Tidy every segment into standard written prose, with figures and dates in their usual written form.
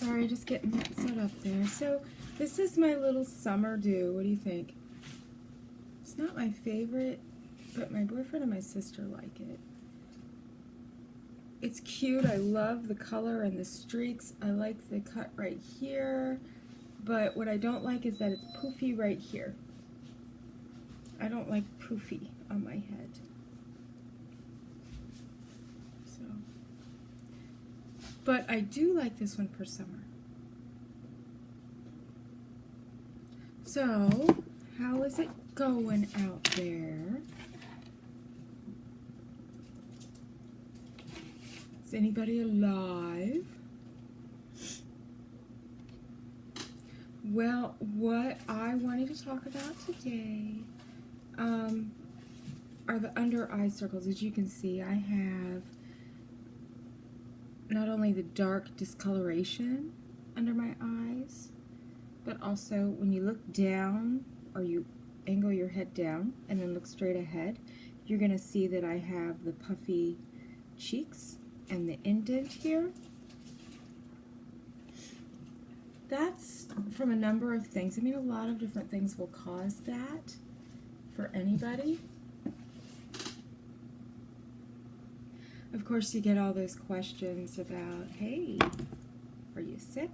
Sorry, just getting that set up there. So this is my little summer dew. What do you think? It's not my favorite, but my boyfriend and my sister like it. It's cute. I love the color and the streaks. I like the cut right here, but what I don't like is that it's poofy right here. I don't like poofy on my head. So, but I do like this one for summer. So, how is it going out there? Is anybody alive? Well, what I wanted to talk about today are the under eye circles. As you can see, I have not only the dark discoloration under my eyes, but also when you look down or you angle your head down and then look straight ahead, you're going to see that I have the puffy cheeks and the indent here. That's from a number of things. I mean, a lot of different things will cause that for anybody. Of course, you get all those questions about, hey, are you sick?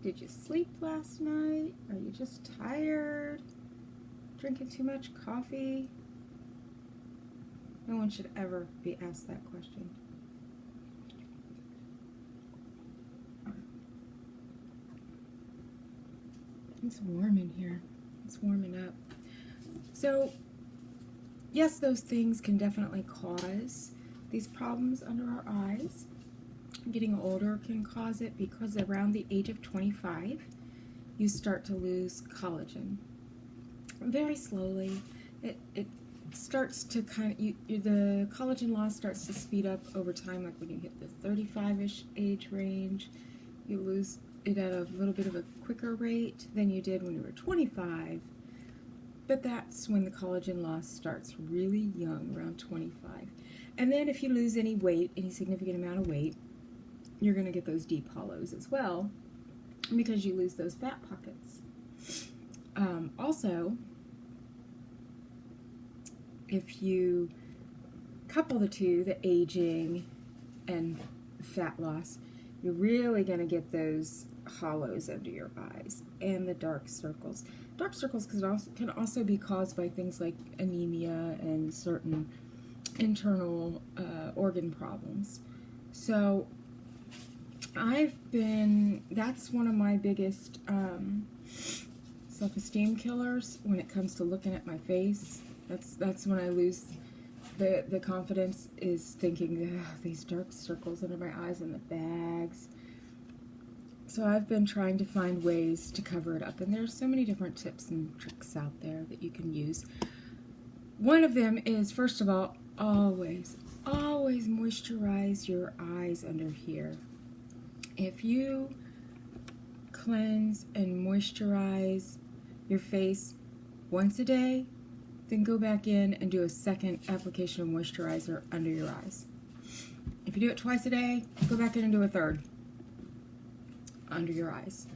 Did you sleep last night? Are you just tired? Drinking too much coffee? No one should ever be asked that question. It's warm in here. It's warming up. So, yes, those things can definitely cause these problems under our eyes. Getting older can cause it because around the age of 25, you start to lose collagen. Very slowly. It starts to kind of, the collagen loss starts to speed up over time, like when you hit the 35-ish age range, you lose it at a little bit of a quicker rate than you did when you were 25. But that's when the collagen loss starts really young, around 25. And then if you lose any weight, any significant amount of weight, you're going to get those deep hollows as well because you lose those fat pockets. Also, if you couple the two, the aging and fat loss, you're really going to get those hollows under your eyes and the dark circles. Dark circles can also be caused by things like anemia and certain internal organ problems. So that's one of my biggest self-esteem killers when it comes to looking at my face. That's when I lose the confidence, is thinking, these dark circles under my eyes and the bags. So I've been trying to find ways to cover it up, and there's so many different tips and tricks out there that you can use. One of them is, first of all, always moisturize your eyes under here. If you cleanse and moisturize your face once a day, then go back in and do a second application of moisturizer under your eyes. If you do it twice a day, go back in and do a third under your eyes.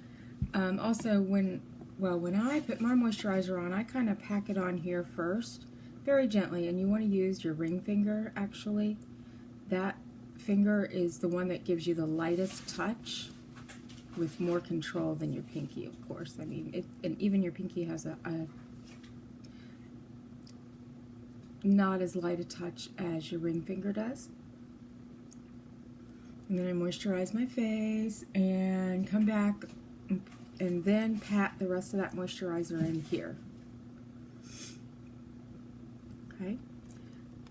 Also, when I put my moisturizer on, I kind of pack it on here first, very gently, and you want to use your ring finger, actually. That finger is the one that gives you the lightest touch with more control than your pinky, of course. I mean, and even your pinky has a not as light a touch as your ring finger does. And then I moisturize my face and come back and then pat the rest of that moisturizer in here. Okay.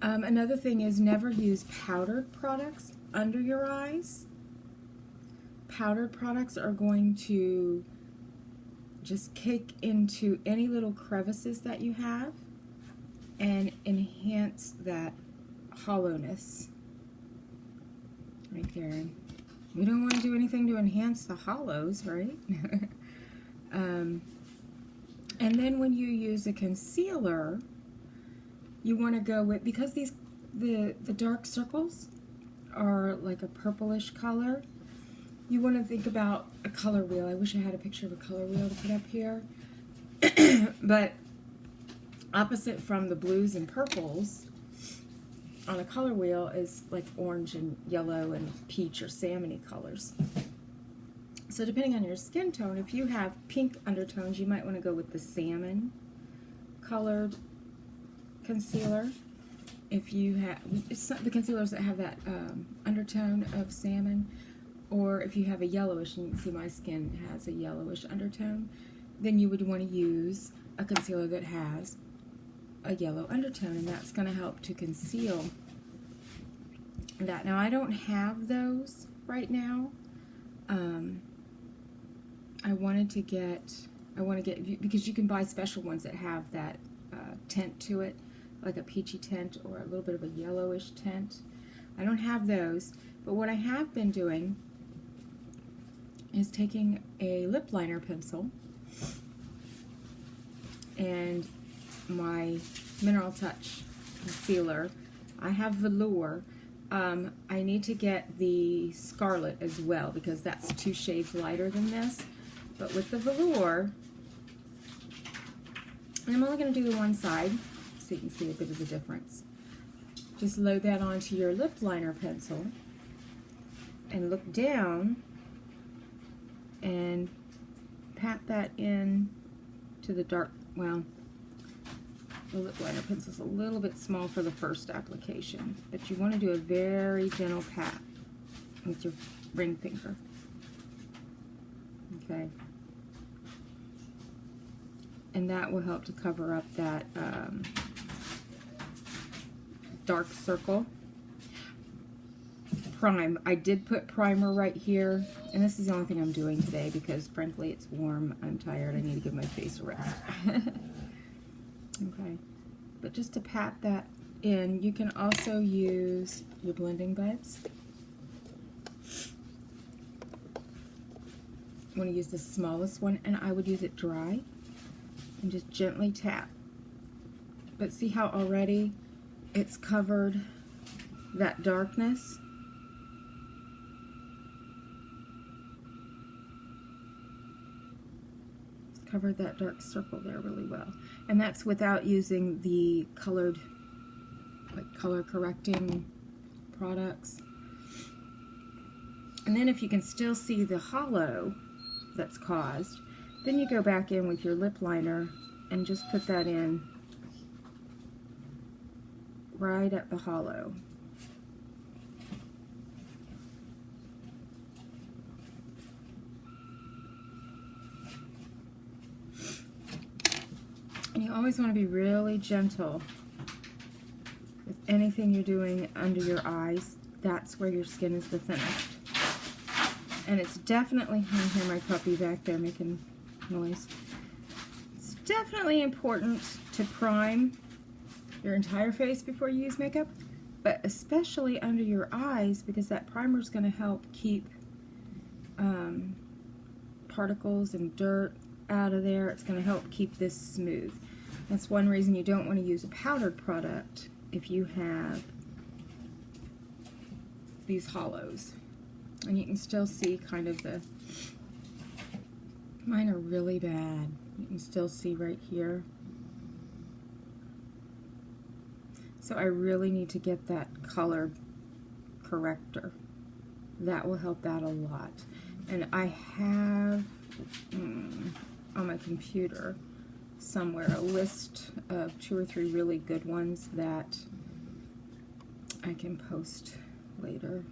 Another thing is, never use powdered products under your eyes. Powdered products are going to just cake into any little crevices that you have and enhance that hollowness right there. We don't want to do anything to enhance the hollows, right? And then when you use a concealer, you want to go with, because the dark circles are like a purplish color, you want to think about a color wheel. I wish I had a picture of a color wheel to put up here. But opposite from the blues and purples on a color wheel is like orange and yellow and peach or salmony colors. So depending on your skin tone, if you have pink undertones, you might want to go with the salmon colored concealer. If you have the concealers that have that undertone of salmon, or if you have a yellowish, and you can see my skin has a yellowish undertone, then you would want to use a concealer that has a yellow undertone, and that's going to help to conceal that. Now I don't have those right now. I want to get, because you can buy special ones that have that tint to it, like a peachy tint or a little bit of a yellowish tint. I don't have those, but what I have been doing is taking a lip liner pencil and my Mineral Touch concealer. I have Velour. I need to get the Scarlet as well, because that's 2 shades lighter than this. But with the Velour, and I'm only going to do the one side so you can see a bit of the difference. Just load that onto your lip liner pencil and look down and pat that in to the dark, well, the lip liner pencil is a little bit small for the first application, but you want to do a very gentle pat with your ring finger. Okay. And that will help to cover up that dark circle. Prime. I did put primer right here, and this is the only thing I'm doing today because frankly it's warm, I'm tired, I need to give my face a rest. Okay, but just to pat that in, you can also use your blending buds. I want to use the smallest one, and I would use it dry and just gently tap. But see how already it's covered that darkness? It's covered that dark circle there really well. And that's without using the colored, like color correcting products. And then if you can still see the hollow that's caused, then you go back in with your lip liner and just put that in right at the hollow. And you always want to be really gentle with anything you're doing under your eyes. That's where your skin is the thinnest. And it's definitely, I hear my puppy back there making noise. It's definitely important to prime your entire face before you use makeup, but especially under your eyes, because that primer is going to help keep particles and dirt out of there. It's going to help keep this smooth. That's one reason you don't want to use a powdered product if you have these hollows. And you can still see kind of the, mine are really bad. You can still see right here. So I really need to get that color corrector. That will help that a lot. And I have on my computer somewhere a list of 2 or 3 really good ones that I can post later.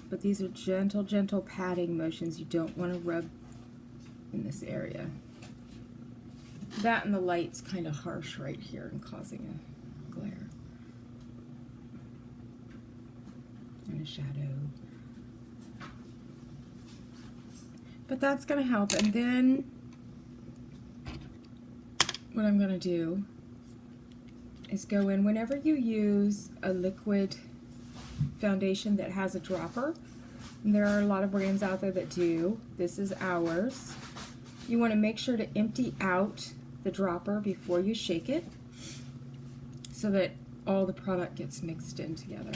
But these are gentle, gentle patting motions. You don't want to rub in this area. That and the light's kind of harsh right here and causing a glare. And a shadow. But that's going to help. And then what I'm going to do is go in whenever you use a liquid foundation that has a dropper. And there are a lot of brands out there that do. This is ours. You want to make sure to empty out the dropper before you shake it so that all the product gets mixed in together.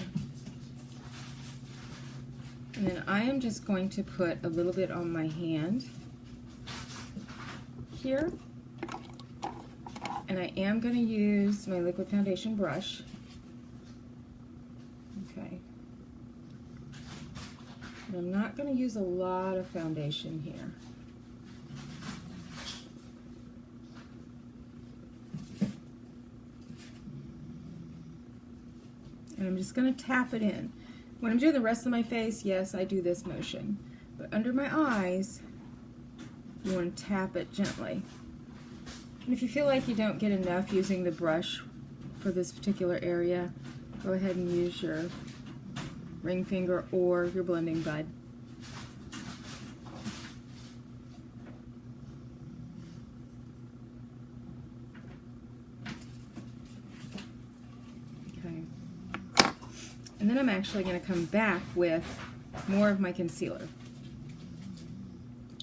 And then I am just going to put a little bit on my hand here. And I am going to use my liquid foundation brush. Okay. And I'm not going to use a lot of foundation here. And I'm just going to tap it in. When I'm doing the rest of my face, yes, I do this motion. But under my eyes, you want to tap it gently. And if you feel like you don't get enough using the brush for this particular area, go ahead and use your ring finger or your blending bud. Okay. And then I'm actually going to come back with more of my concealer.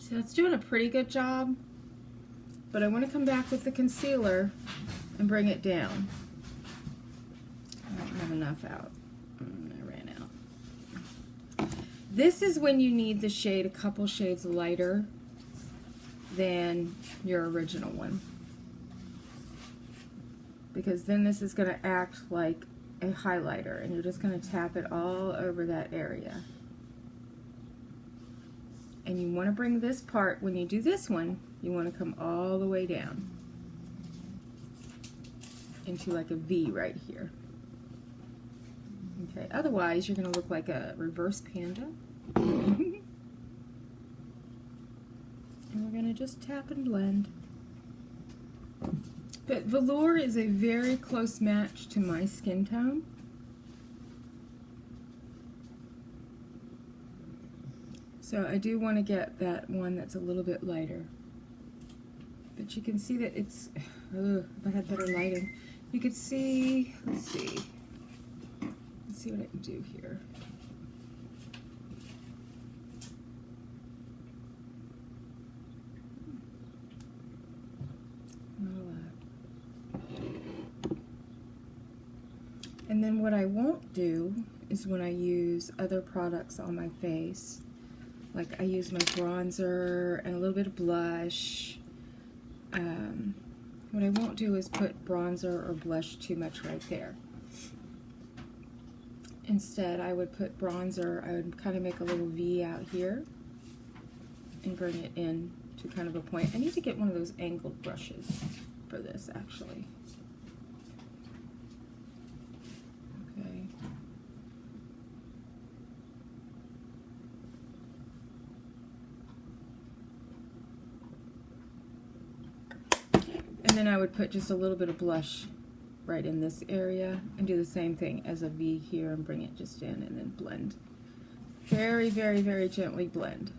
So it's doing a pretty good job, but I want to come back with the concealer and bring it down. I don't have enough out. I ran out. This is when you need the shade a couple shades lighter than your original one, because then this is going to act like a highlighter, and you're just going to tap it all over that area. And you want to bring this part, when you do this one, you want to come all the way down into like a V right here. Okay, otherwise you're going to look like a reverse panda. And we're going to just tap and blend. But Velour is a very close match to my skin tone. So I do want to get that one that's a little bit lighter. But you can see that it's, if I had better lighting, you could see, let's see what I can do here. And then what I won't do is when I use other products on my face, like I use my bronzer and a little bit of blush, what I won't do is put bronzer or blush too much right there. Instead, I would put bronzer, I would kind of make a little V out here and bring it in to kind of a point. I need to get one of those angled brushes for this, actually. And then I would put just a little bit of blush right in this area and do the same thing as a V here and bring it just in and then blend. Very, very, very gently blend.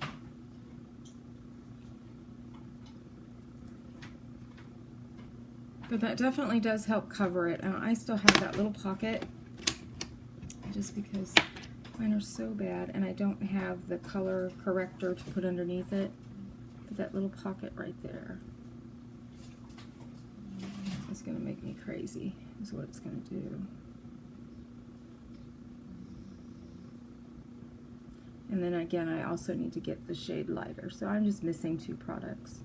But that definitely does help cover it. And I still have that little pocket just because mine are so bad and I don't have the color corrector to put underneath it. But that little pocket right there is going to make me crazy, is what it's going to do. And then again, I also need to get the shade lighter, so I'm just missing 2 products.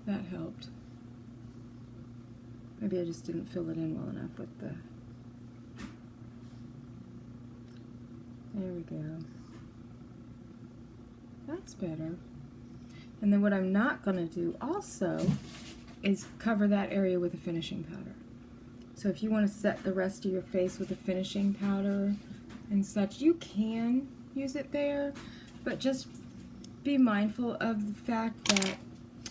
That helped. Maybe I just didn't fill it in well enough with the... There we go. That's better. And then what I'm not going to do also is cover that area with a finishing powder. So if you want to set the rest of your face with a finishing powder and such, you can use it there, but just be mindful of the fact that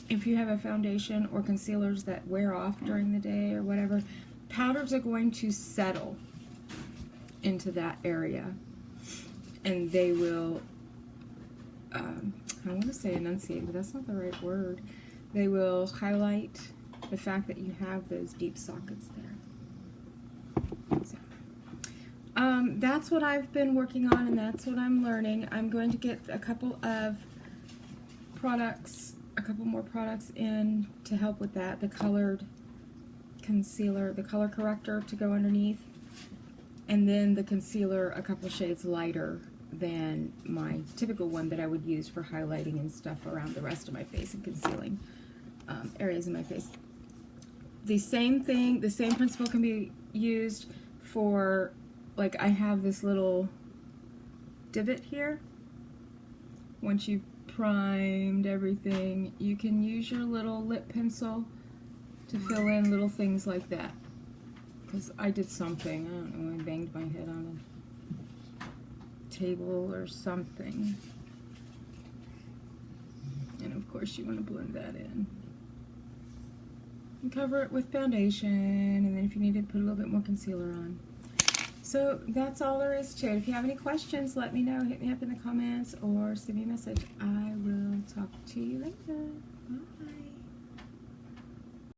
if you have a foundation or concealers that wear off during the day or whatever, powders are going to settle into that area and they will, I want to say enunciate, but that's not the right word. They will highlight the fact that you have those deep sockets there. So, that's what I've been working on and that's what I'm learning. I'm going to get a couple of products, a couple more products in to help with that. The colored concealer, the color corrector to go underneath, and then the concealer a couple shades lighter than my typical one that I would use for highlighting and stuff around the rest of my face and concealing areas in my face. The same thing, the same principle can be used for, like, I have this little divot here. Once you've primed everything, you can use your little lip pencil to fill in little things like that. Because I did something, I don't know, I banged my head on a table or something. And of course you want to blend that in. And cover it with foundation, and then if you need to put a little bit more concealer on. So that's all there is to it. If you have any questions, let me know. Hit me up in the comments or send me a message. I will talk to you later. Bye.